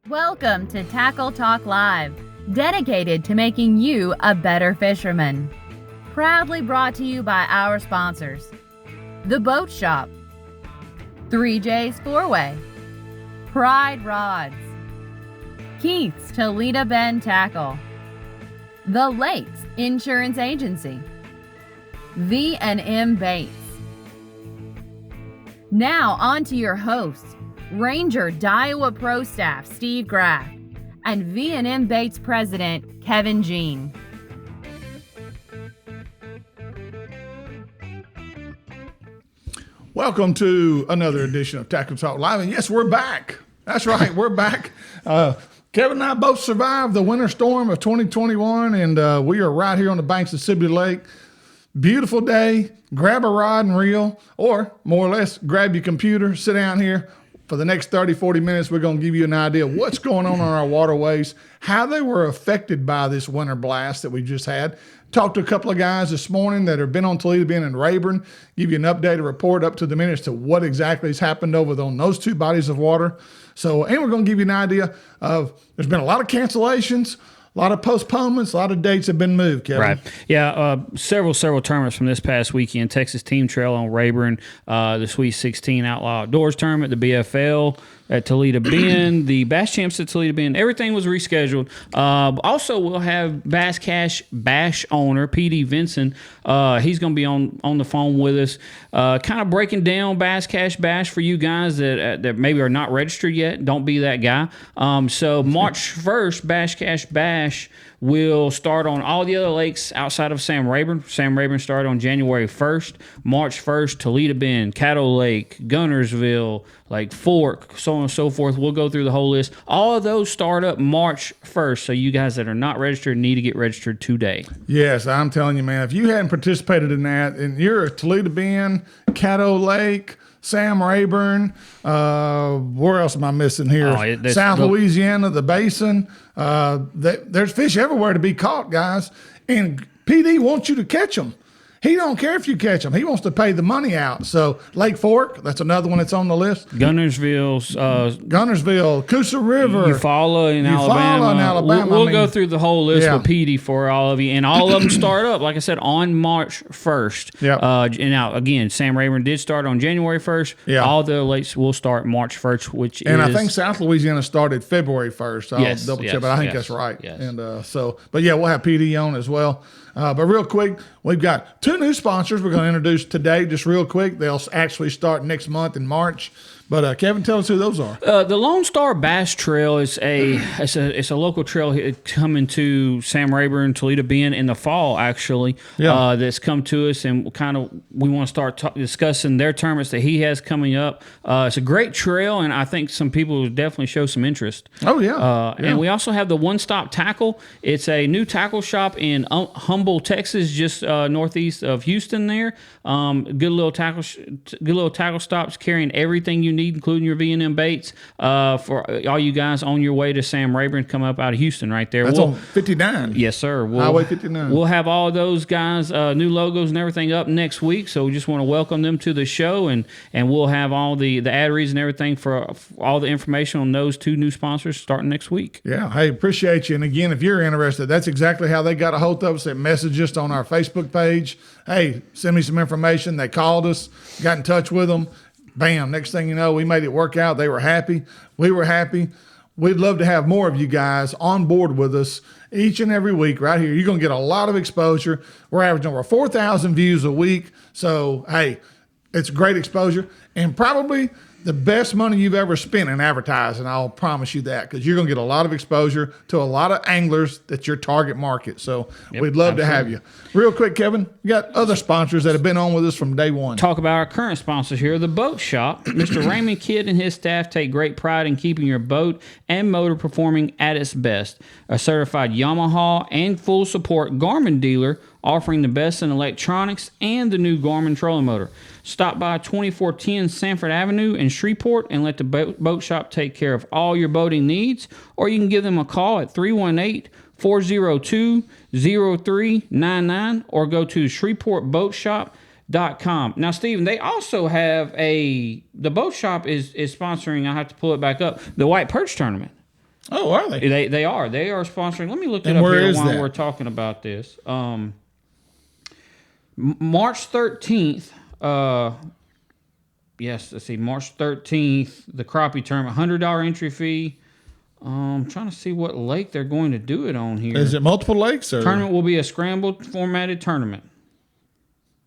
Welcome to Tackle Talk Live, dedicated to making you a better fisherman. Proudly brought to you by our sponsors: The Boat Shop, 3J's Four-Way, Pride Rods, Keith's Toledo Bend Tackle, The Lakes Insurance Agency, V&M Baits. Now on to your hosts, Ranger Daiwa Pro Staff Steve Graff and V&M Baits President Kevin Jean. Welcome to another edition of Tackle Talk Live, and yes, we're back. That's right, we're back. Kevin and I both survived the winter storm of 2021, and we are right here on the banks of Sibley Lake. Beautiful day. Grab a rod and reel, or more or less, grab your computer, sit down here. For the next 30, 40 minutes, we're going to give you an idea of what's going on our waterways, how they were affected by this winter blast that we just had. Talked to a couple of guys this morning that have been on Toledo Bend and Rayburn, give you an updated report up to the minutes to what exactly has happened over on those two bodies of water. So, and we're going to give you an idea of, there's been a lot of cancellations, a lot of postponements, a lot of dates have been moved, Kevin. Right. Yeah, several tournaments from this past weekend. Texas Team Trail on Rayburn, the Sweet 16 Outlaw Outdoors Tournament, the BFL at Toledo Bend, the Bass Champs at Toledo Bend. Everything was rescheduled. Also, we'll have Basscashbash owner, PD Vinson. He's going to be on the phone with us, kind of breaking down Basscashbash for you guys that maybe are not registered yet. Don't be that guy. So March 1st, Basscashbash will start on all the other lakes outside of Sam Rayburn. Sam Rayburn started on January 1st. March 1st, Toledo Bend, Caddo Lake, Gunnersville, Lake Fork, so on and so forth. We'll go through the whole list. All of those start up March 1st, so you guys that are not registered need to get registered today. Yes, I'm telling you, man, if you hadn't participated in that, and you're at Toledo Bend, Caddo Lake, Sam Rayburn, where else am I missing here? South Louisiana, the Basin. There's fish everywhere to be caught, guys. And PD wants you to catch them. He don't care if you catch them. He wants to pay the money out. So Lake Fork, that's another one that's on the list. Gunnersville, Coosa River. Eufaula in Alabama. We'll go through the whole list with PD for all of you. And all of them start up, like I said, on March 1st. Yeah. And now, again, Sam Rayburn did start on January 1st. Yeah. All the lakes will start March 1st, which and I think South Louisiana started February 1st. I'll double check, but I think that's right. Yes. And but yeah, we'll have PD on as well. But real quick, we've got two new sponsors we're going to introduce today, just real quick. They'll actually start next month in March. But Kevin, tell us who those are. The Lone Star Bass Trail is a local trail coming to Sam Rayburn, Toledo Bend in the fall, actually. Yeah. That's come to us, and we want to start discussing their tournaments that he has coming up. It's a great trail, and I think some people will definitely show some interest. Oh yeah. And we also have the One Stop Tackle. It's a new tackle shop in Humble, Texas, just northeast of Houston. There, good little tackle stops carrying everything you need, including your V&M baits, for all you guys on your way to Sam Rayburn, come up out of Houston right there. That's on 59. Yes, sir. Highway 59. We'll have all those guys, new logos and everything up next week, so we just want to welcome them to the show, and we'll have all the ad reads and everything for all the information on those two new sponsors starting next week. Yeah. Hey, appreciate you. And again, if you're interested, that's exactly how they got a hold of us. They messaged us on our Facebook page. Hey, send me some information. They called us, got in touch with them. Bam, next thing you know, we made it work out. They were happy. We were happy. We'd love to have more of you guys on board with us each and every week right here. You're going to get a lot of exposure. We're averaging over 4,000 views a week. So, hey, it's great exposure and probably the best money you've ever spent in advertising. I'll promise you that, because you're going to get a lot of exposure to a lot of anglers that's your target market. So we'd love to have you. Real quick, Kevin, we got other sponsors that have been on with us from day one. Talk about our current sponsors here, the Boat Shop. Mr. Raymond Kidd and his staff take great pride in keeping your boat and motor performing at its best. A certified Yamaha and full support Garmin dealer, offering the best in electronics and the new Garmin trolling motor. Stop by 2410 Sanford Avenue in Shreveport and let the Boat Shop take care of all your boating needs, or you can give them a call at 318-402-0399 or go to shreveportboatshop.com. Now, Stephen, they also have the Boat Shop is sponsoring, I have to pull it back up, the White Perch Tournament. Oh, are they? They are sponsoring. Let me look it And up where here is while that? we're talking about this. March 13th. Yes, let's see. March 13th, the crappie tournament, $100 entry fee. I'm trying to see what lake they're going to do it on here. Is it multiple lakes? Or? Tournament will be a scrambled formatted tournament.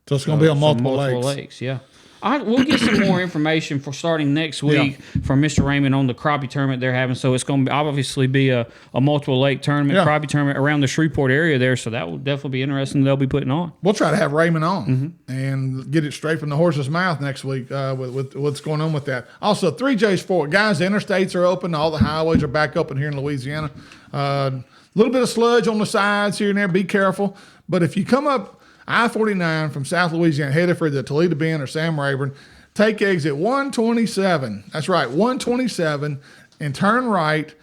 So it's going to be on multiple lakes. lakes. Yeah. We'll get some more information for starting next week from Mr. Raymond on the crappie tournament they're having. So it's going to obviously be a multiple lake tournament, crappie tournament around the Shreveport area there. So that will definitely be interesting. They'll be putting on. We'll try to have Raymond on and get it straight from the horse's mouth next week with what's going on with that. Also, 3J's forward. Guys, the interstates are open. All the highways are back open here in Louisiana. A little bit of sludge on the sides here and there. Be careful. But if you come up I-49 from South Louisiana, headed for the Toledo Bend or Sam Rayburn, take exit 127. That's right, 127, and turn right.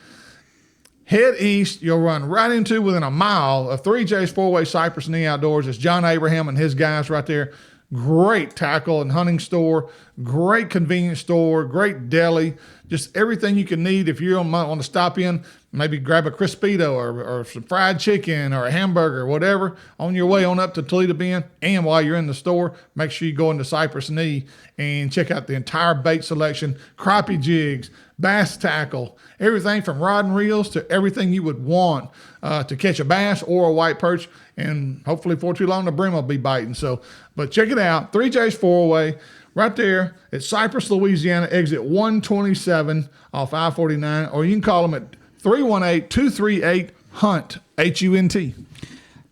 Head east. You'll run right into within a mile of 3J's Four-Way Cypress Knee Outdoors. It's John Abraham and his guys right there. Great tackle and hunting store, great convenience store, great deli, just everything you can need if you want to stop in, maybe grab a Crispito or some fried chicken or a hamburger or whatever on your way on up to Toledo Bend. And while you're in the store, make sure you go into Cypress Knee and check out the entire bait selection, crappie jigs, bass tackle, everything from rod and reels to everything you would want to catch a bass or a white perch. And hopefully for too long, the brim will be biting. So, but check it out. 3J's Four-Way right there at Cypress, Louisiana, exit 127 off I-49. Or you can call them at 318-238-HUNT, H-U-N-T.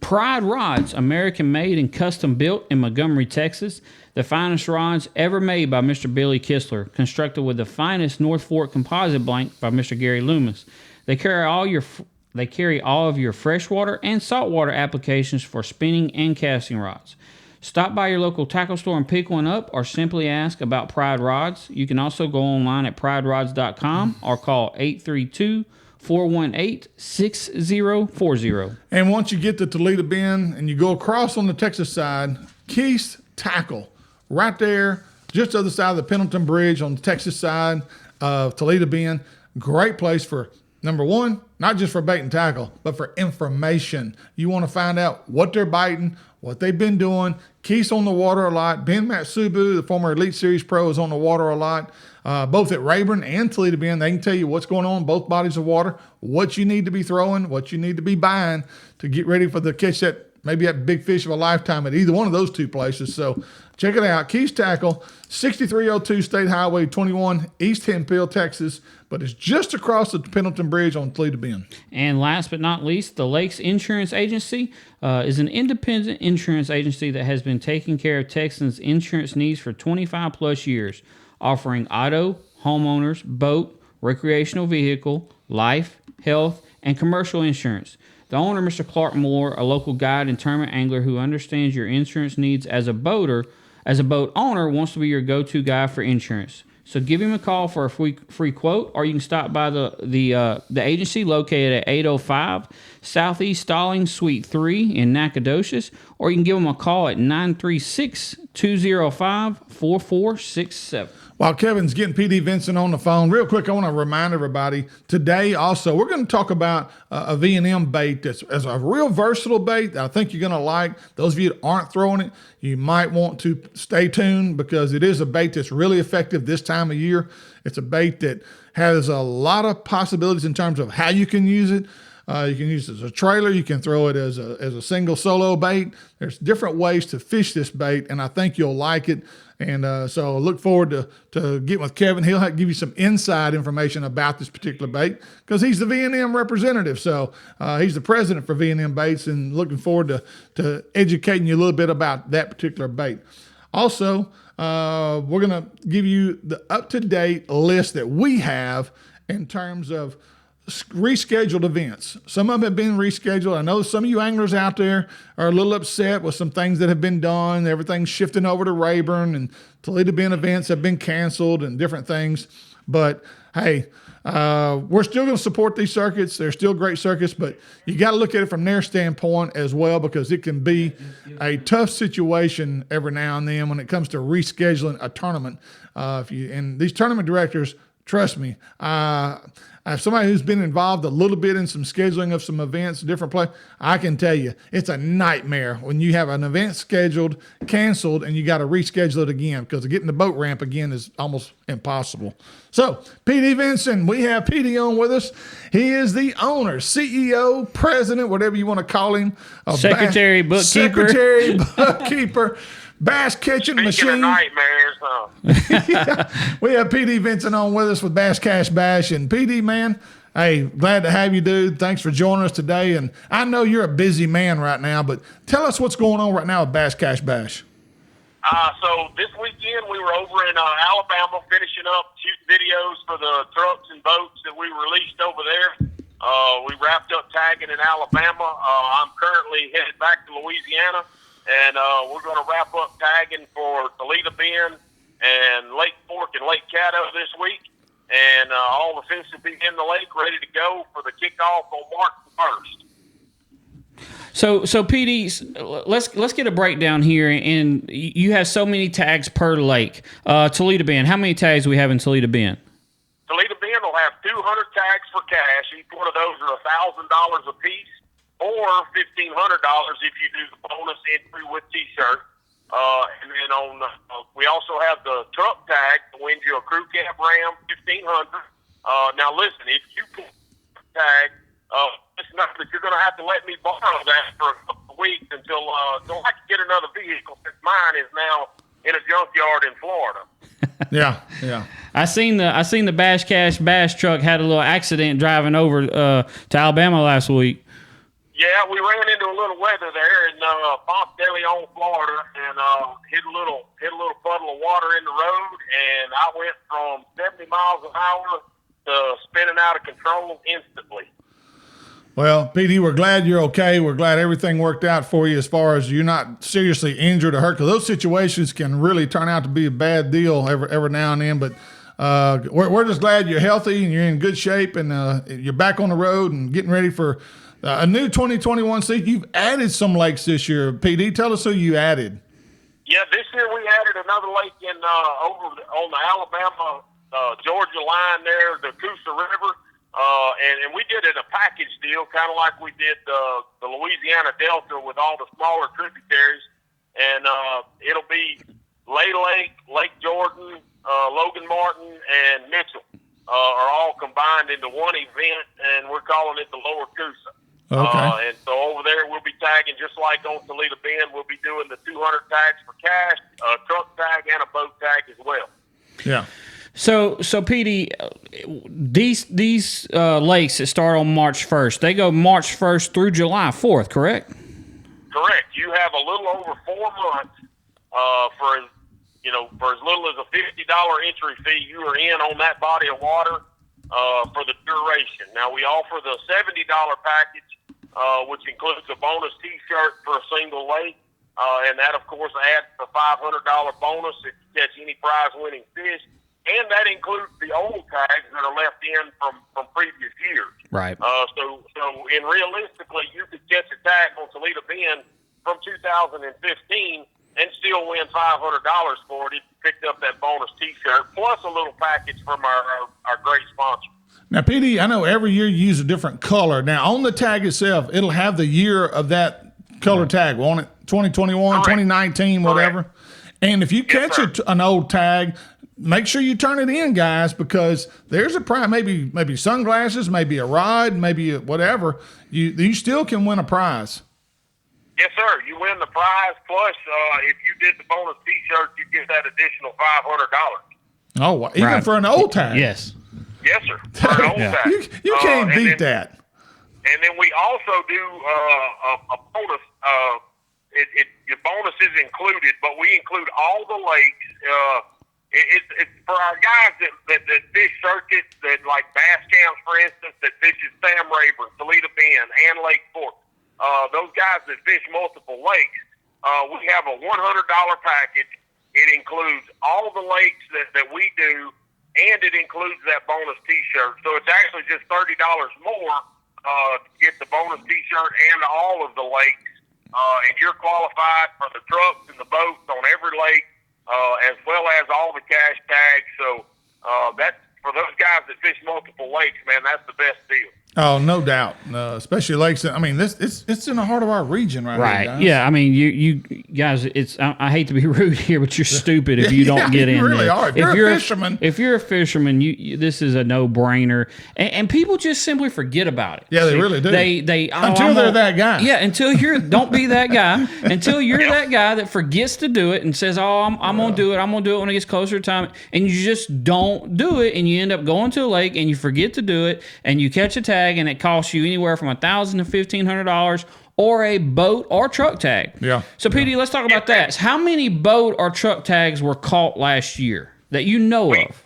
Pride Rods, American made and custom built in Montgomery, Texas. The finest rods ever made by Mr. Billy Kistler, constructed with the finest North Fork composite blank by Mr. Gary Loomis. They carry all of your freshwater and saltwater applications for spinning and casting rods. Stop by your local tackle store and pick one up, or simply ask about Pride Rods. You can also go online at priderods.com or call 832-418-6040. And once you get to Toledo Bend and you go across on the Texas side, Keith's Tackle, right there, just the other side of the Pendleton Bridge on the Texas side of Toledo Bend. Great place for, number one, not just for bait and tackle, but for information. You want to find out what they're biting, what they've been doing. Keith's on the water a lot. Ben Matsubu, the former Elite Series Pro, is on the water a lot. Both at Rayburn and Toledo Bend, they can tell you what's going on in both bodies of water, what you need to be throwing, what you need to be buying to get ready for the catch maybe that big fish of a lifetime at either one of those two places. So check it out. Keith's Tackle, 6302 State Highway 21, East Hemphill, Texas, but it's just across the Pendleton Bridge on Toledo Bend. And last but not least, the Lakes Insurance Agency is an independent insurance agency that has been taking care of Texans' insurance needs for 25 plus years, offering auto, homeowners, boat, recreational vehicle, life, health, and commercial insurance. The owner, Mr. Clark Moore, a local guide and tournament angler who understands your insurance needs as a boat owner, wants to be your go-to guy for insurance. So give him a call for a free quote, or you can stop by the agency located at 805 Southeast Stallings, Suite 3 in Nacogdoches, or you can give them a call at 936-205-4467. While Kevin's getting PD Vinson on the phone, real quick, I want to remind everybody, today also, we're going to talk about a V&M bait that's a real versatile bait that I think you're going to like. Those of you that aren't throwing it, you might want to stay tuned because it is a bait that's really effective this time of year. It's a bait that has a lot of possibilities in terms of how you can use it. You can use it as a trailer. You can throw it as a single solo bait. There's different ways to fish this bait, and I think you'll like it. And so I look forward to getting with Kevin. He'll give you some inside information about this particular bait because he's the V&M representative. So he's the president for V&M Baits, and looking forward to educating you a little bit about that particular bait. Also, we're going to give you the up-to-date list that we have in terms of rescheduled events. Some of them have been rescheduled. I know some of you anglers out there are a little upset with some things that have been done. Everything's shifting over to Rayburn, and Toledo Bend events have been canceled and different things. But hey, we're still going to support these circuits. They're still great circuits, but you got to look at it from their standpoint as well, because it can be a tough situation every now and then when it comes to rescheduling a tournament. And these tournament directors Trust me. As somebody who's been involved a little bit in some scheduling of some events, different play, I can tell you it's a nightmare when you have an event scheduled, canceled, and you got to reschedule it again because getting the boat ramp again is almost impossible. So, PD Vinson, we have PD on with us. He is the owner, CEO, president, whatever you want to call him. Secretary, bookkeeper. Bass catching machine. Of nightmares, huh? Yeah. We have PD Vinson on with us with Basscashbash. And PD, man, hey, glad to have you, dude. Thanks for joining us today. And I know you're a busy man right now, but tell us what's going on right now with Basscashbash. So this weekend we were over in Alabama finishing up shooting videos for the trucks and boats that we released over there. We wrapped up tagging in Alabama. I'm currently headed back to Louisiana. And we're going to wrap up tagging for Toledo Bend and Lake Fork and Lake Caddo this week. And all the fish will be in the lake ready to go for the kickoff on March 1st. So PD, let's get a breakdown here. And you have so many tags per lake. Toledo Bend, how many tags do we have in Toledo Bend? Toledo Bend will have 200 tags for cash. Each one of those are $1,000 a piece. Or $1,500 if you do the bonus entry with T-shirt. And then we also have the truck tag to win you a crew cab Ram $1,500. Now listen, if you can tag, it's not that you're going to have to let me borrow that for a couple of weeks until I can get another vehicle since mine is now in a junkyard in Florida. Yeah. I seen the Basscashbash truck had a little accident driving over to Alabama last week. Yeah, we ran into a little weather there in Ponce de Leon, Florida, and hit a little puddle of water in the road, and I went from 70 miles an hour to spinning out of control instantly. Well, PD, we're glad you're okay. We're glad everything worked out for you as far as you're not seriously injured or hurt, because those situations can really turn out to be a bad deal every now and then. But we're just glad you're healthy and you're in good shape, and you're back on the road and getting ready for a new 2021 season. You've added some lakes this year. PD, tell us who you added. Yeah, this year we added another lake in over on the Alabama, Georgia line there, the Coosa River, and we did it a package deal, kind of like we did the Louisiana Delta with all the smaller tributaries, and it'll be Lay Lake, Lake Jordan, Logan Martin, and Mitchell are all combined into one event, and we're calling it the Lower Coosa. Okay. And so over there, we'll be tagging just like on Toledo Bend. We'll be doing the 200 tags for cash, a truck tag, and a boat tag as well. Yeah. So PD, these lakes that start on March 1st, they go March 1st through July 4th, correct? Correct. You have a little over 4 months for as little as a $50 entry fee. You are in on that body of water for the duration. Now, we offer the $70 package, which includes a bonus T-shirt for a single lake, and that, of course, adds the $500 bonus if you catch any prize-winning fish, and that includes the old tags that are left in from previous years. Right. So realistically, you could catch a tag on Toledo Bend from 2015 and still win $500 for it if you picked up that bonus T-shirt, plus a little package from our great sponsor. Now, PD, I know every year you use a different color. Now, on the tag itself, it'll have the year of that color tag, won't it? 2021, Correct. 2019, whatever. Correct. And if you catch an old tag, make sure you turn it in, guys, because there's a prize, maybe sunglasses, maybe a rod, maybe whatever. You still can win a prize. Yes, sir. You win the prize. Plus, if you did the bonus T-shirt, you get that additional $500. Oh, wow. Even for an old tag? Yes. Yes, sir. For an old tag. You can't beat that. And then we also do a bonus. Your bonus is included, but we include all the lakes. It's for our guys that fish circuits, that like bass camps, for instance, that fishes Sam Rayburn, Toledo Bend, and Lake Fork. Those guys that fish multiple lakes, we have a $100 package. It includes all the lakes that we do, and it includes that bonus T-shirt. So it's actually just $30 more to get the bonus T-shirt and all of the lakes. And you're qualified for the trucks and the boats on every lake, as well as all the cash tags. So that's for those guys that fish multiple lakes, man, that's the best deal. Oh, no doubt. Especially lakes. I mean, it's in the heart of our region right here, guys. Yeah. I mean, you guys. I hate to be rude here, but you're stupid if you don't get in. You really there. are. If you're a fisherman. If you're a fisherman, this is a no-brainer, and people just simply forget about it. Yeah, they really do. They until they're that guy. Yeah, until you're. Don't be that guy. Until you're that guy that forgets to do it and says, "Oh, I'm gonna do it. I'm gonna do it when it gets closer to time," and you just don't do it, and you end up going to a lake and you forget to do it, and you catch a tag. And it costs you anywhere from $1,000 to $1,500 or a boat or truck tag. Yeah. So, PD, let's talk about that. How many boat or truck tags were caught last year that you know of?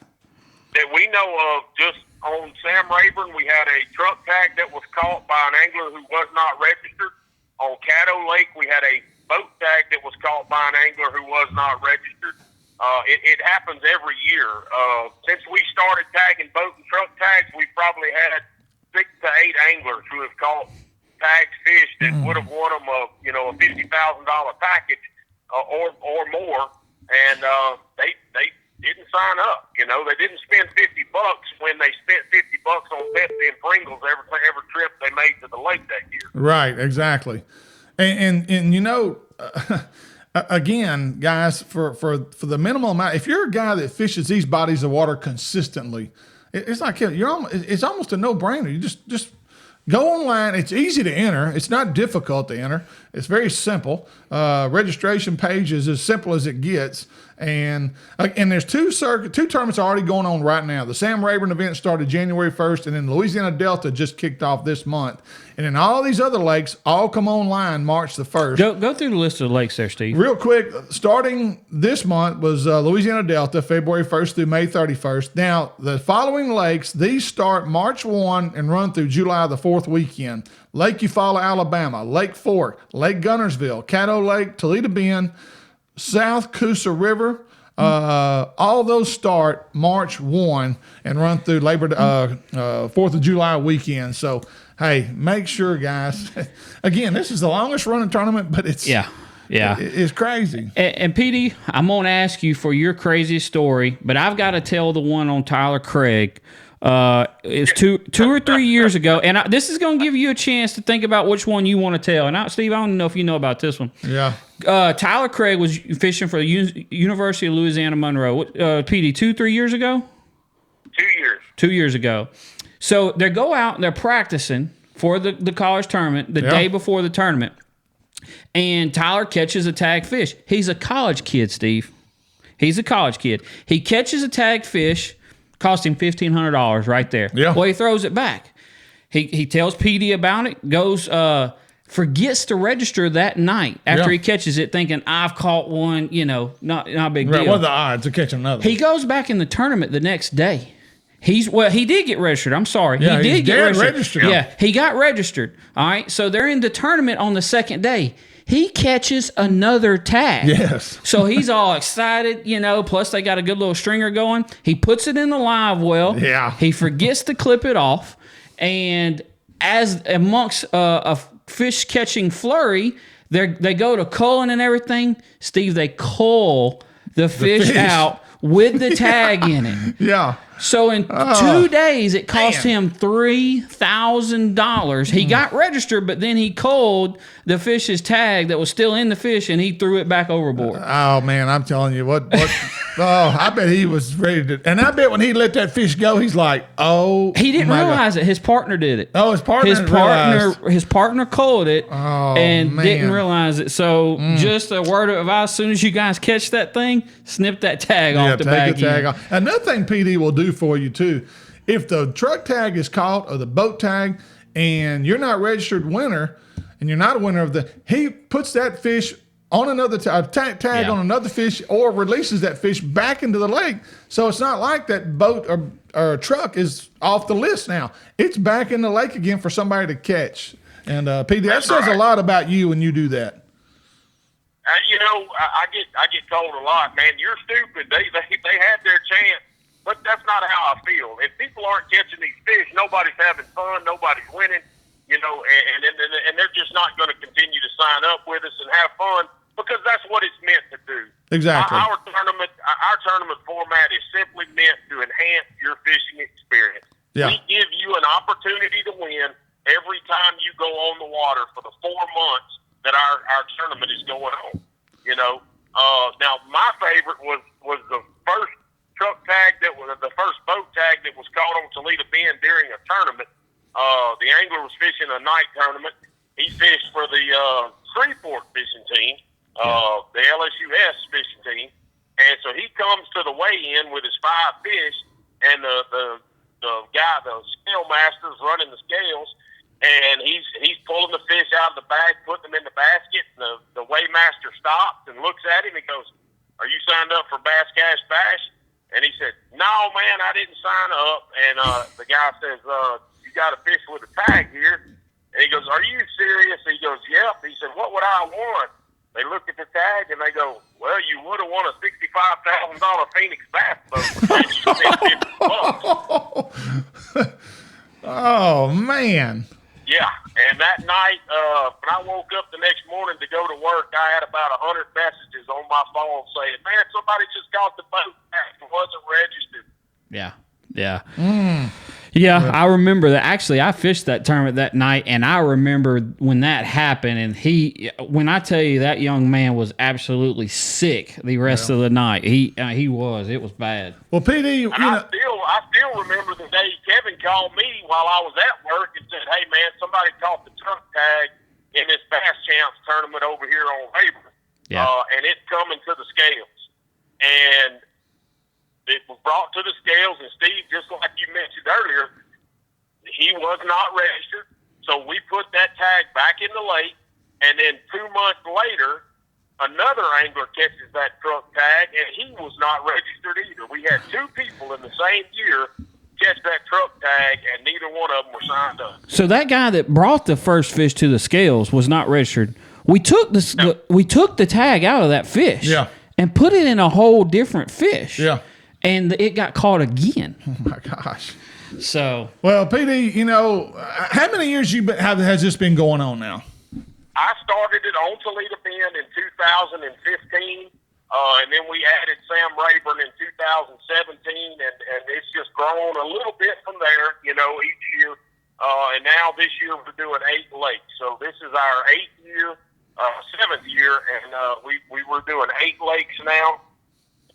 That we know of, just on Sam Rayburn, we had a truck tag that was caught by an angler who was not registered. On Caddo Lake, we had a boat tag that was caught by an angler who was not registered. It happens every year. Since we started tagging boat and truck tags, we've probably had 6 to 8 anglers who have caught tagged fish that would have won them a $50,000 package or more, and they didn't sign up. They didn't spend $50 when they spent $50 on Pepsi and Pringles every trip they made to the lake that year. Right, exactly, and again, guys, for the minimal amount, if you're a guy that fishes these bodies of water consistently. It's like it's almost a no-brainer. You just go online. It's easy to enter. It's not difficult to enter. It's very simple. Registration page is as simple as it gets. And there's two tournaments already going on right now. The Sam Rayburn event started January 1st, and then Louisiana Delta just kicked off this month. And then all these other lakes all come online March the 1st. Go through the list of the lakes there, Steve. Real quick, starting this month was Louisiana Delta, February 1st through May 31st. Now, the following lakes, these start March 1 and run through July the 4th weekend. Lake Eufaula, Alabama, Lake Fork, Lake Gunnersville, Caddo Lake, Toledo Bend, South Coosa River. All those start March 1 and run through 4th of July weekend. So, hey, make sure, guys. Again, this is the longest running tournament, but it's it's crazy. And PD, I'm going to ask you for your craziest story, but I've got to tell the one on Tyler Craig. It's two or 3 years ago, and this is going to give you a chance to think about which one you want to tell. And Steve, I don't know if you know about this one. Yeah. Tyler Craig was fishing for the University of Louisiana Monroe. PD, 2-3 years ago? 2 years. 2 years ago. So they go out and they're practicing for the college tournament the day before the tournament, and Tyler catches a tag fish. He's a college kid, Steve. He's a college kid. He catches a tag fish. Cost him $1,500 right there. Yeah. Well, he throws it back. He tells PD about it, goes, forgets to register that night after he catches it, thinking, I've caught one, not a big deal. What are the odds of catching another? He goes back in the tournament the next day. He did get registered. I'm sorry. Yeah, he did get registered. Yeah, he got registered. All right. So they're in the tournament on the second day. He catches another tag. Yes. So he's all excited, plus they got a good little stringer going. He puts it in the live well. Yeah. He forgets to clip it off. And as amongst a fish catching flurry, they go to culling and everything. Steve, they cull the fish out with the tag in it. Yeah. So in 2 days, it cost him $3,000. He got registered, but then he culled the fish's tag that was still in the fish, and he threw it back overboard. Oh, man, I'm telling you, what I bet he was ready to, and I bet when he let that fish go, he's like, oh. He didn't realize it. His partner did it. Oh, his partner culled it and man. didn't realize it. So just a word of advice, as soon as you guys catch that thing, snip that tag off the back end. Off. Another thing PD will do for you too, if the truck tag is caught or the boat tag and you're not registered winner and you're not a winner he puts that fish on another tag on another fish or releases that fish back into the lake. So it's not like that boat or truck is off the list now. It's back in the lake again for somebody to catch. And PD, that says a lot about you when you do that. I get told a lot, man, you're stupid. They had their chance. But that's not how I feel. If people aren't catching these fish, nobody's having fun, nobody's winning, and they're just not going to continue to sign up with us and have fun because that's what it's meant to do. Exactly. Our tournament format is simply meant to enhance your fishing experience. Yeah. We give you an opportunity to win every time you go on the water for the 4 months that our tournament is going on. You know, now my favorite was the first truck tag that was the first boat tag that was caught on Toledo Bend during a tournament. The angler was fishing a night tournament. He fished for the Freeport fishing team, the LSUS fishing team, and so he comes to the weigh-in with his 5 fish, and the guy, the scale master's running the scales, and he's pulling the fish out of the bag, putting them in the basket. And the weighmaster stops and looks at him and goes, "Are you signed up for Basscashbash?" And he said, "No, man, I didn't sign up." And the guy says, "You got a fish with a tag here." And he goes, "Are you serious?" He goes, "Yep." He said, "What would I want?" They look at the tag and they go, "Well, you would have won a $65,000 Phoenix bass boat for $50." Oh, man. Yeah, and that night, when I woke up the next morning to go to work, I had about 100 messages on my phone saying, "Man, somebody just got the boat back and wasn't registered." Yeah. Yeah, I remember that. Actually, I fished that tournament that night, and I remember when that happened. And when I tell you that young man was absolutely sick the rest of the night. He was. It was bad. Well, PD, I still remember the day Kevin called me while I was at work and said, "Hey, man, somebody caught the truck tag in this Bass Champs tournament over here on Rayburn, and it's coming to the scales." And it was brought to the scales, and Steve, just like you mentioned earlier, he was not registered. So we put that tag back in the lake, and then 2 months later, another angler catches that truck tag, and he was not registered either. We had 2 people in the same year catch that truck tag, and neither one of them were signed up. So that guy that brought the first fish to the scales was not registered. We took the tag out of that fish, and put it in a whole different fish, and it got caught again. Oh my gosh! So well, PD, you know, how many years has this been going on now? I started it on Toledo Bend in 2015. And then we added Sam Rayburn in 2017, and it's just grown a little bit from there, you know, each year. And now this year we're doing 8 lakes. So this is our 7th year, and we were doing 8 lakes now.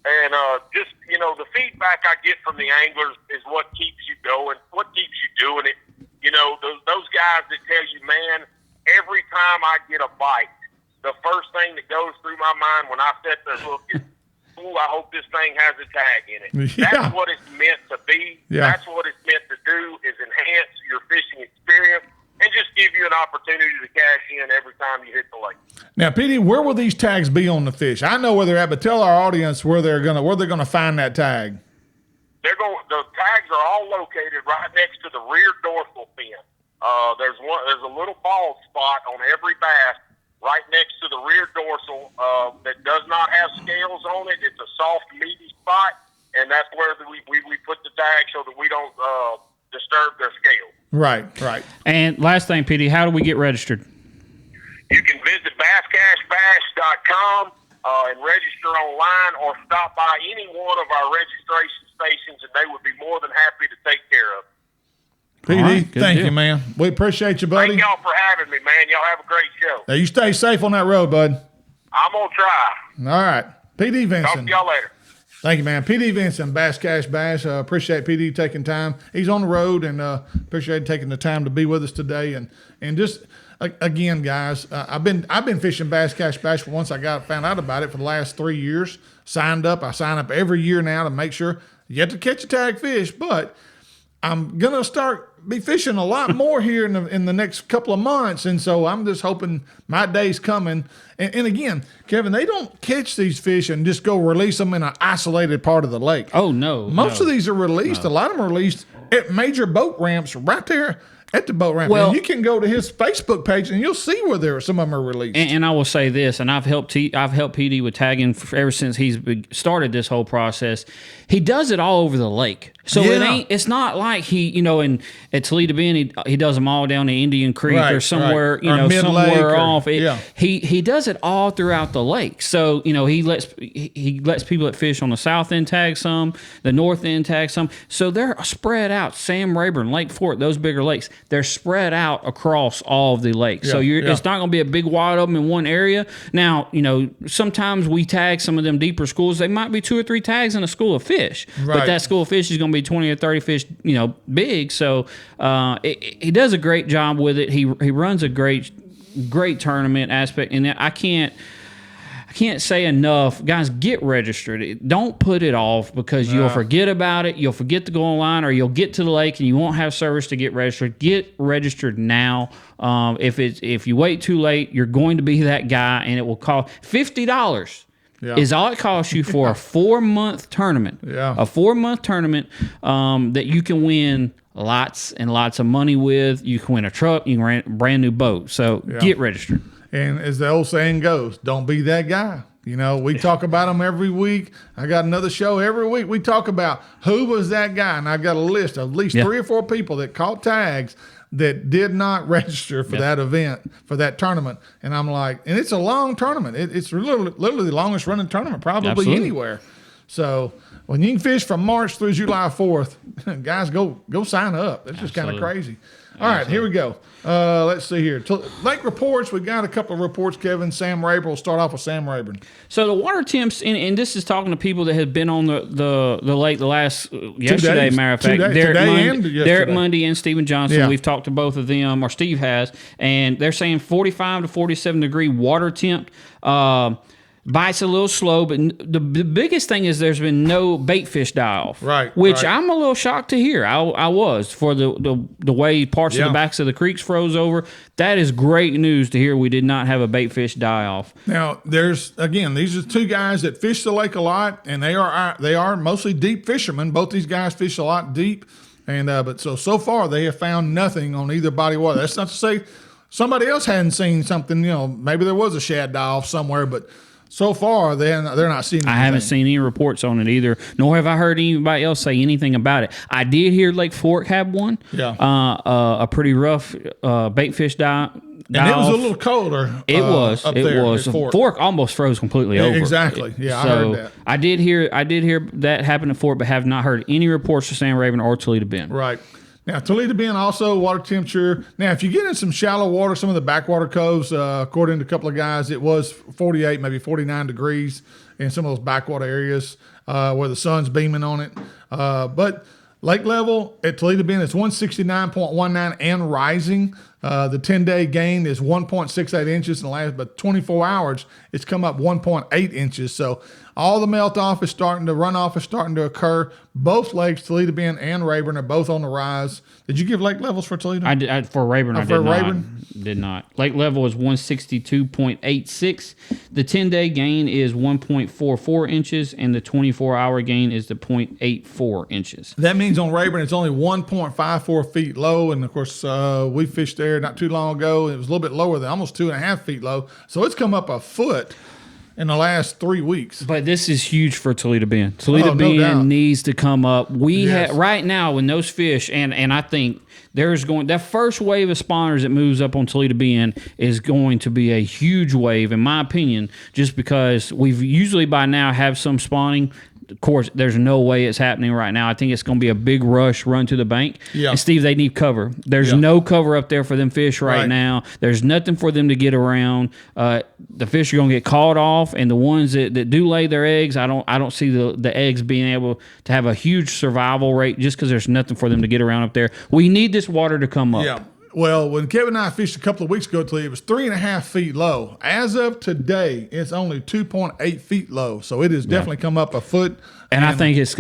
And just, you know, the feedback I get from the anglers is what keeps you going, what keeps you doing it. You know, those guys that tell you, "Man, every time I get a bite, the first thing that goes through my mind when I set the hook is, ooh, I hope this thing has a tag in it." That's what it's meant to be. That's what it's meant to do, is enhance your fishing experience and just give you an opportunity to cash in every time you hit the lake. Now, PD, where will these tags be on the fish? I know where they're at, but tell our audience where they're gonna find that tag. The tags are all located right next to the rear dorsal fin. There's a little bald spot on every bass right next to the rear dorsal that does not have scales on it. It's a soft, meaty spot, and that's where we put the tag so that we don't disturb their scales. Right. And last thing, PD, how do we get registered? You can visit basscashbash.com and register online, or stop by any one of our registration stations, and they would be more than happy to take care of it. PD, right, thank you, man. We appreciate you, buddy. Thank y'all for having me, man. Y'all have a great show. Now, you stay safe on that road, bud. I'm going to try. All right. PD Vinson. Talk to y'all later. Thank you, man. PD Vinson, Basscashbash. Appreciate PD taking time. He's on the road, and appreciate taking the time to be with us today. And just again, guys, I've been fishing Basscashbash once I found out about it for the last 3 years. Signed up. I sign up every year now to make sure you have to catch a tag fish, but I'm gonna be fishing a lot more here in the next couple of months, and so I'm just hoping my day's coming. And again, Kevin, they don't catch these fish and just go release them in an isolated part of the lake. Oh no, most of these are released. A lot of them are released at major boat ramps right there at the boat ramp. Well, and you can go to his Facebook page and you'll see where some of them are released. And I will say this, and I've helped PD with tagging ever since he's started this whole process. He does it all over the lake. So it's not like he, at Toledo Bend, he does them all down the Indian Creek or somewhere, somewhere off. He does it all throughout the lake. So, he lets people that fish on the south end tag some, the north end tag some. So they're spread out. Sam Rayburn, Lake Fort, those bigger lakes, they're spread out across all of the lakes. So it's not going to be a big wad of them in one area. Now, sometimes we tag some of them deeper schools. They might be 2 or 3 tags in a school of fish, but that school of fish is going to be 20 or 30 fish, big. So he does a great job with it. He runs a great tournament aspect, and I can't say enough, guys. Get registered. Don't put it off because you'll forget about it. You'll forget to go online, or you'll get to the lake and you won't have service to get registered. Get registered now. If you wait too late, you're going to be that guy, and it will cost $50. Is all it costs you for a 4-month tournament. A 4-month tournament that you can win lots and lots of money with. You can win a truck. You can rent a brand new boat. So get registered. And as the old saying goes, don't be that guy. We talk about them every week. I got another show every week. We talk about who was that guy. And I've got a list of at least 3 or 4 people that caught tags that did not register for that event, for that tournament. And I'm like, and it's a long tournament. It's literally the longest running tournament probably anywhere. So when you can fish from March through July 4th, guys, go sign up. It's just kind of crazy. All right, here we go. Let's see here. Lake reports. We got a couple of reports, Kevin. Sam Rayburn. We'll start off with Sam Rayburn. So the water temps, and this is talking to people that have been on the lake the last yesterday, matter of fact. Derek Mundy and Stephen Johnson. Yeah. We've talked to both of them, or Steve has, and they're saying 45 to 47 degree water temp. Bites a little slow, but the biggest thing is there's been no bait fish die off. Which I'm a little shocked to hear. I was for the way parts of the backs of the creeks froze over. That is great news to hear. We did not have a bait fish die off. Now these are 2 guys that fish the lake a lot, and they are mostly deep fishermen. Both these guys fish a lot deep, and but so far they have found nothing on either body of water. That's not to say somebody else hadn't seen something. Maybe there was a shad die off somewhere, but so far, they're not seeing anything. I haven't seen any reports on it either, nor have I heard anybody else say anything about it. I did hear Lake Fork had one. A pretty rough bait fish die. And it was a little colder. It was. Up it there was. Fork. Fork almost froze completely over. Exactly. Yeah, so I heard that. I did hear that happen at Fork, but have not heard any reports for Sam Rayburn or Toledo Bend. Right. Now, Toledo Bend also water temperature. Now, if you get in some shallow water, some of the backwater coves, according to a couple of guys, it was 48, maybe 49 degrees in some of those backwater areas where the sun's beaming on it. But lake level at Toledo Bend is 169.19 and rising. The 10-day gain is 1.68 inches in the last, but 24 hours, it's come up 1.8 inches. So all the runoff is starting to occur. Both lakes, Toledo Bend and Rayburn, are both on the rise. Did you give lake levels for Toledo? I did for Rayburn. Did not. Lake level is 162.86. The 10-day gain is 1.44 inches, and the 24-hour gain is the 0.84 inches. That means on Rayburn it's only 1.54 feet low, and of course we fished there not too long ago. It was a little bit lower than almost 2.5 feet low, so it's come up a foot in the last 3 weeks. But this is huge for Toledo Bend. Toledo Bend needs to come up. Right now when those fish, and I think that first wave of spawners that moves up on Toledo Bend is going to be a huge wave, in my opinion, just because we've usually by now have some spawning. Of course, there's no way it's happening right now. I think it's going to be a big rush run to the bank. Yeah. And, Steve, they need cover. There's no cover up there for them fish right now. There's nothing for them to get around. The fish are going to get caught off, and the ones that do lay their eggs, I don't see the eggs being able to have a huge survival rate just because there's nothing for them to get around up there. We need this water to come up. Yeah. Well, when Kevin and I fished a couple of weeks ago, it was 3.5 feet low. As of today, it's only 2.8 feet low. So it has definitely come up a foot. And I think it's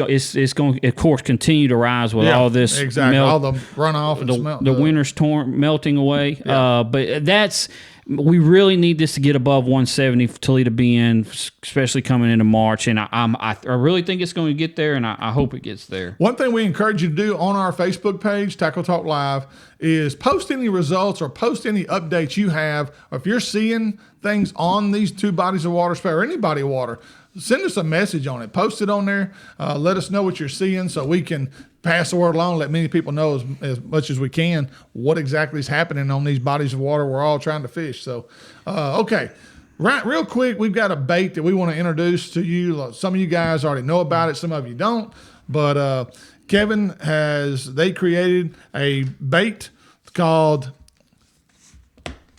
going to, of course, continue to rise with all this all the runoff and the winter storm melting away. Yeah. But we really need this to get above 170 for Toledo Bend, especially coming into March. And I really think it's going to get there, and I hope it gets there. One thing we encourage you to do on our Facebook page, Tackle Talk Live, is post any results or post any updates you have. Or if you're seeing things on these 2 bodies of water, or any body of water, send us a message on it. Post it on there. Let us know what you're seeing so we can pass the word along, let many people know as much as we can what exactly is happening on these bodies of water we're all trying to fish. So, okay. Right, real quick, we've got a bait that we want to introduce to you. Some of you guys already know about it, some of you don't. But Kevin they created a bait called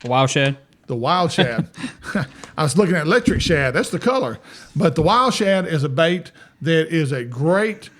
Wild Shad. The Wild Shad. I was looking at electric shad. That's the color. But the Wild Shad is a bait that is a great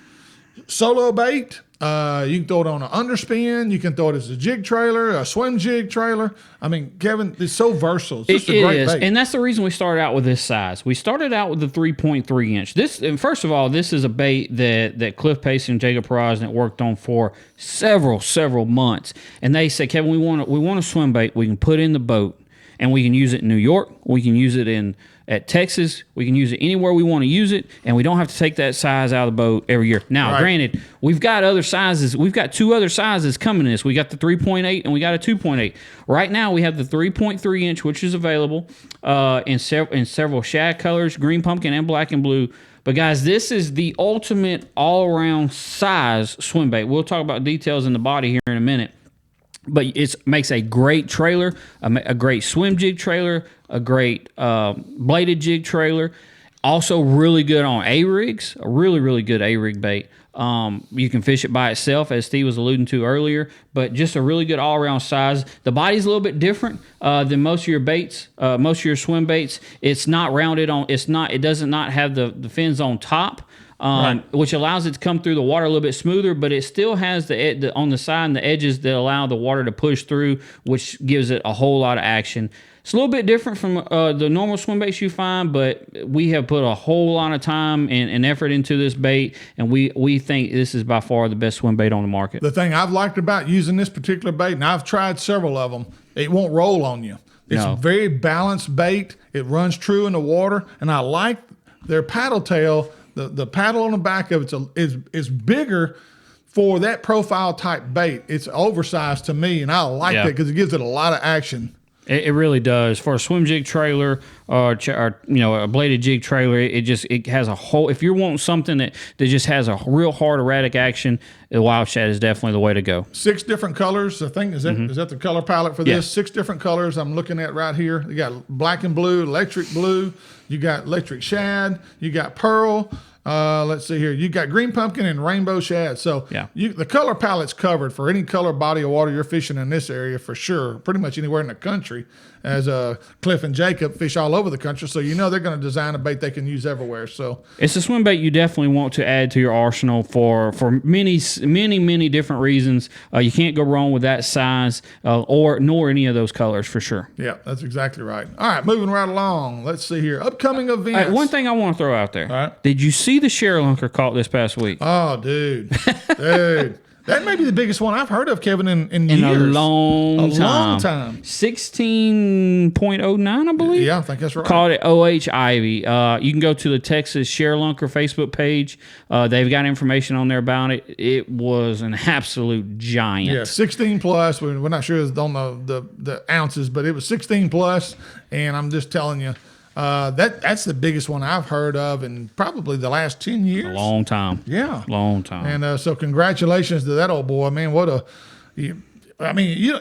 solo bait. You can throw it on an underspin. You can throw it as a jig trailer, a swim jig trailer. I mean, Kevin, it's so versatile. It's just a great bait. And that's the reason we started out with this size. We started out with the 3.3 inch. And first of all, this is a bait that Cliff Pace and Jacob Rosnick worked on for several months. And they said, Kevin, we want a swim bait we can put in the boat, and we can use it in New York. We can use it at Texas. We can use it anywhere we want to use it, and we don't have to take that size out of the boat every year. Now, Granted, we've got other sizes. We've got 2 other sizes coming in this. We got the 3.8 and we got a 2.8. Right now, we have the 3.3 inch, which is available in several shad colors, green pumpkin and black and blue. But guys, this is the ultimate all-around size swim bait. We'll talk about details in the body here in a minute. But it makes a great trailer, a great swim jig trailer, a great bladed jig trailer. Also really good on A-rigs, a really good A-rig bait. You can fish it by itself, as Steve was alluding to earlier, but just a really good all-around size. The body's a little bit different than most of your baits, most of your swim baits. It's not rounded on. It does not have the fins on top. Which allows it to come through the water a little bit smoother, but it still has the on the side and the edges that allow the water to push through, which gives it a whole lot of action. It's a little bit different from the normal swim baits you find, but we have put a whole lot of time and effort into this bait, and we think this is by far the best swim bait on the market. The thing I've liked about using this particular bait, and I've tried several of them, it won't roll on you. It's a very balanced bait. It runs true in the water, and I like their paddle tail. The paddle on the back of it is bigger for that profile type bait. It's oversized to me, and I like that because it gives it a lot of action. It really does. For a swim jig trailer or a bladed jig trailer, it has a whole. If you're wanting something that just has a real hard erratic action, the Wild Shad is definitely the way to go. 6 different colors. I think is that the color palette for this? 6 different colors I'm looking at right here. You got black and blue, electric blue. You got electric shad. You got pearl. Let's see here. You got green pumpkin and rainbow shad. So the color palette's covered for any color body of water you're fishing in this area for sure. Pretty much anywhere in the country, as Cliff and Jacob fish all over the country. So they're going to design a bait they can use everywhere. So it's a swim bait you definitely want to add to your arsenal for many different reasons. You can't go wrong with that size nor any of those colors for sure. Yeah, that's exactly right. All right, moving right along. Let's see here. Upcoming events. Right, one thing I want to throw out there. All right. Did you see the Sherlunker caught this past week? Oh, dude. That may be the biggest one I've heard of, Kevin, in years. A long time. 16.09, I believe. Yeah, I think that's right. Called it OH Ivy. You can go to the Texas Sherlunker Facebook page. They've got information on there about it. It was an absolute giant. Yeah, 16 plus. We're not sure on the ounces, but it was 16 plus, and I'm just telling you, that's the biggest one I've heard of in probably the last 10 years. A long time. Yeah. Long time. And so congratulations to that old boy. Man, you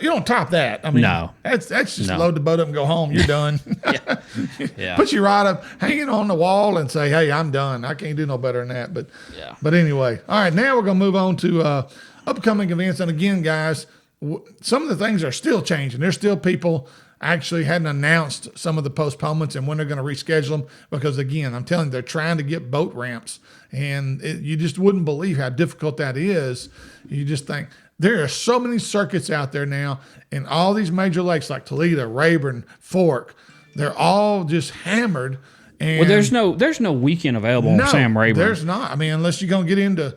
don't top that. I mean, no. That's just load the boat up and go home. You're done. Yeah. Put you right up, hang it on the wall and say, hey, I'm done. I can't do no better than that. But anyway. All right, now we're going to move on to upcoming events. And again, guys, some of the things are still changing. There's still people actually hadn't announced some of the postponements and when they're going to reschedule them because, again, I'm telling you, they're trying to get boat ramps. And you just wouldn't believe how difficult that is. You just think there are so many circuits out there now in all these major lakes like Toledo, Rayburn, Fork. They're all just hammered. And there's no weekend available on Sam Rayburn. There's not. I mean, unless you're going to get into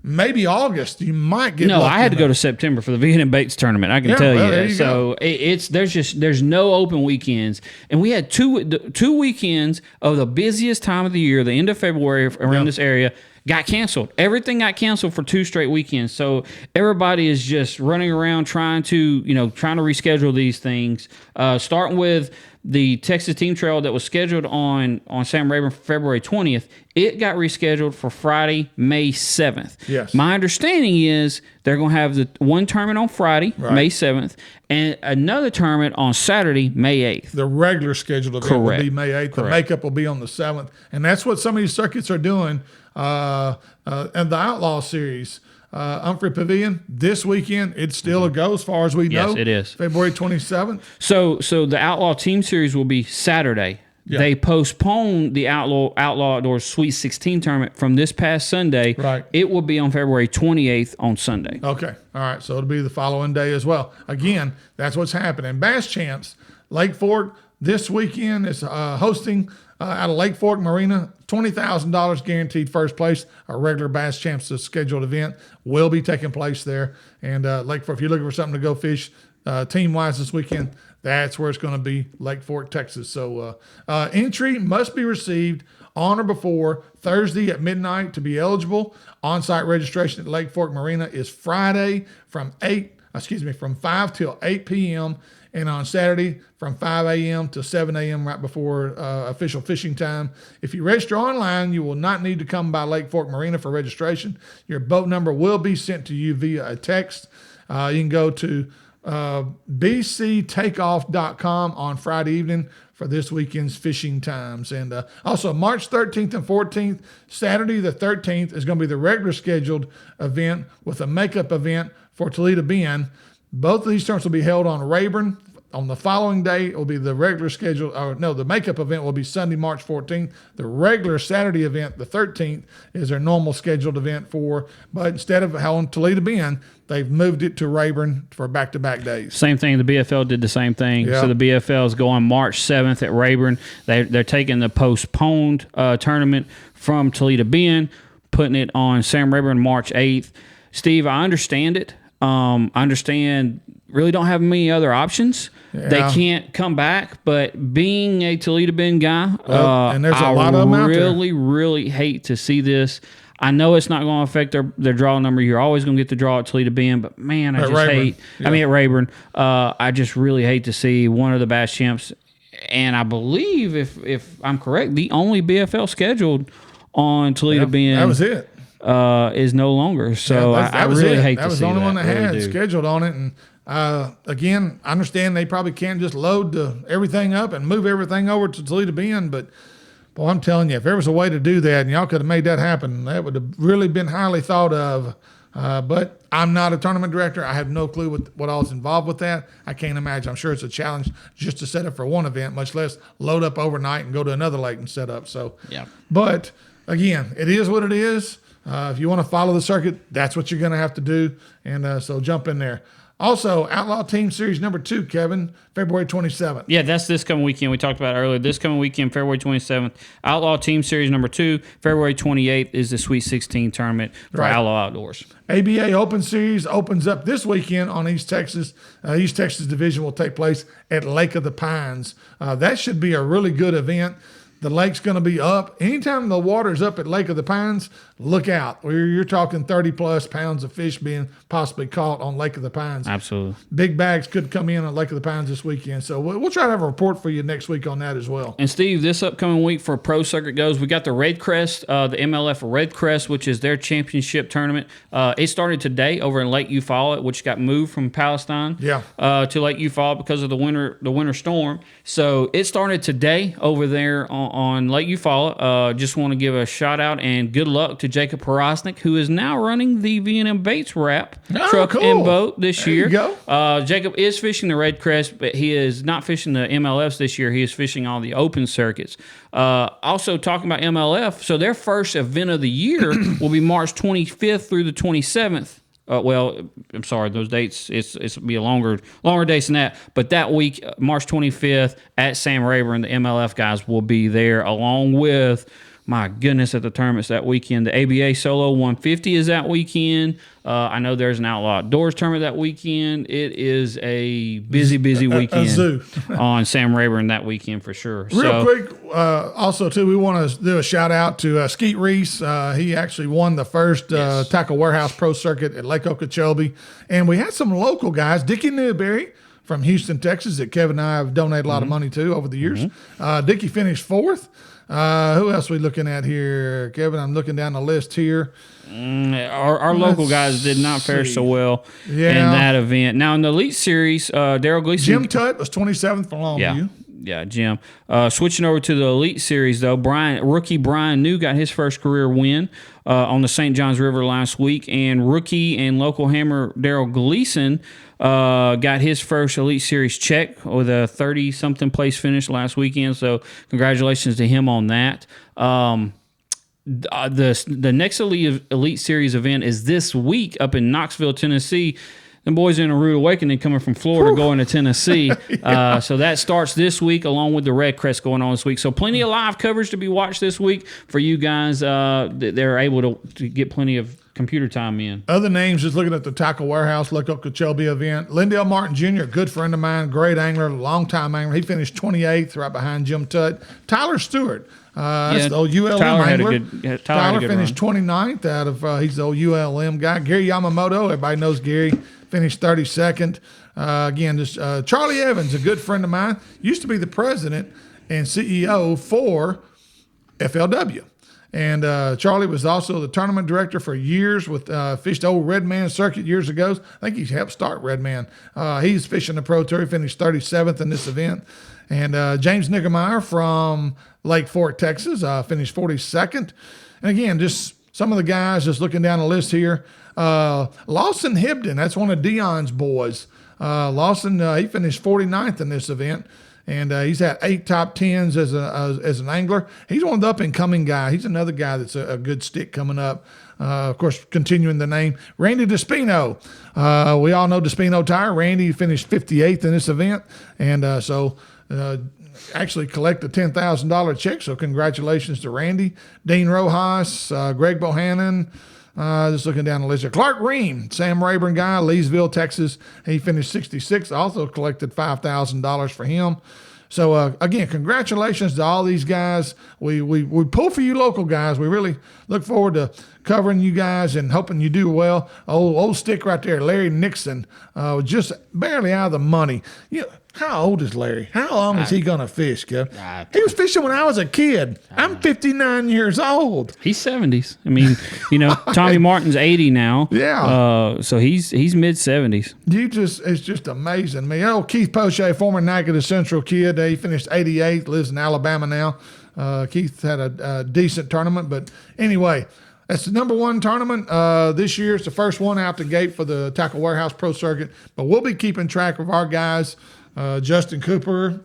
maybe August, you might get. No, I had to go to September for the V&M Baits tournament. I can tell you that. So there's no open weekends, and we had two weekends of the busiest time of the year, the end of February around this area. Got canceled. Everything got canceled for 2 straight weekends. So everybody is just running around trying to reschedule these things. Starting with the Texas Team Trail that was scheduled on Sam Rayburn for February 20th, it got rescheduled for Friday, May 7th. Yes. My understanding is they're going to have the one tournament on Friday, May 7th, and another tournament on Saturday, May 8th. The regular scheduled event will be May 8th. The makeup will be on the 7th. And that's what some of these circuits are doing. And the Outlaw Series, Humphrey Pavilion, this weekend, it's still a go as far as we know. Yes, it is. February 27th. So the Outlaw Team Series will be Saturday. Yeah. They postponed the Outlaw Outdoors Sweet 16 tournament from this past Sunday. Right. It will be on February 28th on Sunday. Okay. All right. So it'll be the following day as well. Again, that's what's happening. Bass Champs, Lake Fork, this weekend is hosting out of Lake Fork Marina, $20,000 guaranteed first place. Our regular Bass Champs scheduled event will be taking place there. And Lake Fork, if you're looking for something to go fish team-wise this weekend, that's where it's going to be, Lake Fork, Texas. So entry must be received on or before Thursday at midnight to be eligible. On-site registration at Lake Fork Marina is Friday from 5 till 8 p.m. and on Saturday from 5 a.m. to 7 a.m. right before official fishing time. If you register online, you will not need to come by Lake Fork Marina for registration. Your boat number will be sent to you via a text. You can go to bctakeoff.com on Friday evening for this weekend's fishing times. And also March 13th and 14th, Saturday the 13th is going to be the regular scheduled event with a makeup event for Toledo Bend. Both of these tournaments will be held on Rayburn. On the following day, it will be the regular schedule. The makeup event will be Sunday, March 14th. The regular Saturday event, the 13th, is their normal scheduled event but instead of on Toledo Bend, they've moved it to Rayburn for back-to-back days. Same thing. The BFL did the same thing. Yeah. So the BFL is going March 7th at Rayburn. They're taking the postponed tournament from Toledo Bend, putting it on Sam Rayburn March 8th. Steve, I understand it. I understand really don't have many other options. Yeah. They can't come back, but being a Toledo Bend guy, and there's a lot of them out there. Really hate to see this. I know it's not going to affect their draw number. You're always going to get the draw at Toledo Bend, but man, I just hate. Yeah. I mean, at Rayburn, I just really hate to see one of the Bass Champs, and I believe if I'm correct, the only BFL scheduled on Toledo Bend. That was it. Is no longer. So I really hate to see that. That was the only one that had scheduled on it. And again, I understand they probably can't just load everything up and move everything over to Toledo Bend, but boy, I'm telling you, if there was a way to do that and y'all could have made that happen, that would have really been highly thought of. But I'm not a tournament director. I have no clue what all is involved with that. I can't imagine. I'm sure it's a challenge just to set up for one event, much less load up overnight and go to another lake and set up. So, yeah. But again, it is what it is. If you want to follow the circuit, that's what you're going to have to do. And so jump in there. Also, Outlaw Team Series number 2, Kevin, February 27th. Yeah, that's this coming weekend. We talked about it earlier. This coming weekend, February 27th. Outlaw Team Series number 2, February 28th is the Sweet 16 tournament for Outlaw Outdoors. ABA Open Series opens up this weekend on East Texas. East Texas Division will take place at Lake of the Pines. That should be a really good event. The lake's going to be up. Anytime the water's up at Lake of the Pines, look out. You're talking 30-plus pounds of fish being possibly caught on Lake of the Pines. Absolutely. Big bags could come in on Lake of the Pines this weekend. So we'll try to have a report for you next week on that as well. And, Steve, this upcoming week for Pro Circuit goes, we got the Red Crest, the Mlf Red Crest, which is their championship tournament. It started today over in Lake Eufaula, which got moved from Palestine to Lake Eufaula because of the winter storm. So it started today over there on Lake Eufaula. Just want to give a shout out and good luck to Jacob Porosnik, who is now running the V&M Baits Wrap truck and boat this year. There you go. Jacob is fishing the Red Crest, but he is not fishing the MLFs this year. He is fishing all the open circuits. Also talking about MLF, so their first event of the year will be March 25th through the 27th. I'm sorry, those dates, it's be a longer dates than that. But that week, March 25th at Sam Rayburn, the MLF guys will be there along with, my goodness, at the tournaments that weekend. The ABA Solo 150 is that weekend. I know there's an Outlaw Outdoors tournament that weekend. It is a busy weekend on Sam Rayburn that weekend for sure. Real quick, also, too, we want to do a shout-out to Skeet Reese. He actually won the first Tackle Warehouse Pro Circuit at Lake Okeechobee. And we had some local guys. Dickie Newberry from Houston, Texas, that Kevin and I have donated a lot of money to over the years. Dickie finished fourth. Who else are we looking at here, Kevin? I'm looking down the list here. Our local guys did not fare so well in that event. Now in the Elite Series, Daryl Gleason, Jim Tutt was 27th for Longview. Yeah, Jim. Switching over to the Elite Series, though, rookie Brian New got his first career win on the St. Johns River last week, and rookie and local hammer Daryl Gleason got his first Elite Series check with a 30-something place finish last weekend, so congratulations to him on that. The next Elite Series event is this week up in Knoxville, Tennessee. The boys are in a rude awakening coming from Florida going to Tennessee. So that starts this week along with the Red Crest going on this week. So plenty of live coverage to be watched this week for you guys. They're able to get plenty of computer time in. Other names, just looking at the Tackle Warehouse Look Okeechobee event. Lindell Martin Jr., a good friend of mine, great angler, long-time angler. He finished 28th right behind Jim Tutt. Tyler Stewart. That's the old ULM angler. Tyler finished 29th out of he's the old ULM guy. Gary Yamamoto, everybody knows Gary, finished 32nd. Again, just Charlie Evans, a good friend of mine, used to be the president and CEO for FLW. And Charlie was also the tournament director for years with fished the old Redman circuit years ago. I think he helped start Redman. He's fishing the Pro Tour. He finished 37th in this event. And James Niggemeyer from Lake Fork, Texas, finished 42nd. And again, just some of the guys just looking down the list here. Lawson Hibden, that's one of Dion's boys. Lawson, he finished 49th in this event. And he's had 8 top 10s as an angler. He's one of the up-and-coming guys. He's another guy that's a good stick coming up. Of course, continuing the name, Randy Despino. We all know Despino Tire. Randy finished 58th in this event. And actually collect a $10,000 check. So congratulations to Randy. Dean Rojas, Greg Bohannon. Just looking down the list here. Clark Ream, Sam Rayburn guy, Leesville, Texas. He finished 66th. Also collected $5,000 for him. So, again, congratulations to all these guys. We pull for you local guys. We really look forward to covering you guys and hoping you do well. Old stick right there, Larry Nixon, just barely out of the money. How old is Larry? How long is he going to fish, Kev? He was fishing when I was a kid. I'm 59 years old. He's 70s. I mean, Tommy Martin's 80 now. Yeah. So he's mid-70s. It's just amazing. Keith Poche, former Natchitoches Central kid, he finished 88th, lives in Alabama now. Keith had a decent tournament. But anyway, that's the number one tournament this year. It's the first one out the gate for the Tackle Warehouse Pro Circuit. But we'll be keeping track of our guys. Justin Cooper,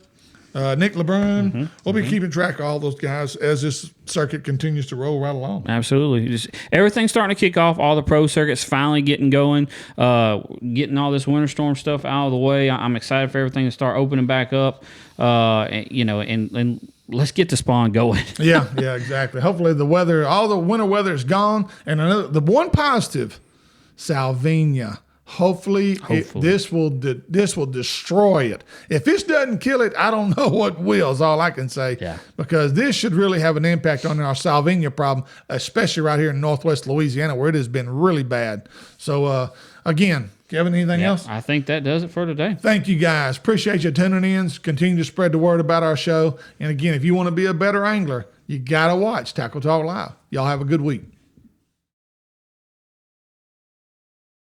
Nick LeBrun. We'll be keeping track of all those guys as this circuit continues to roll right along. Absolutely. Everything's starting to kick off. All the pro circuits finally getting going, getting all this winter storm stuff out of the way. I'm excited for everything to start opening back up, and let's get the spawn going. yeah, exactly. Hopefully all the winter weather is gone. And the one positive, Salvinia. Hopefully. This will destroy it. If this doesn't kill it, I don't know what will, is all I can say. Yeah. Because this should really have an impact on our Salvinia problem, especially right here in northwest Louisiana where it has been really bad. So, again, Kevin, anything else? I think that does it for today. Thank you, guys. Appreciate you tuning in. Continue to spread the word about our show. And, again, if you want to be a better angler, you got to watch Tackle Talk Live. Y'all have a good week.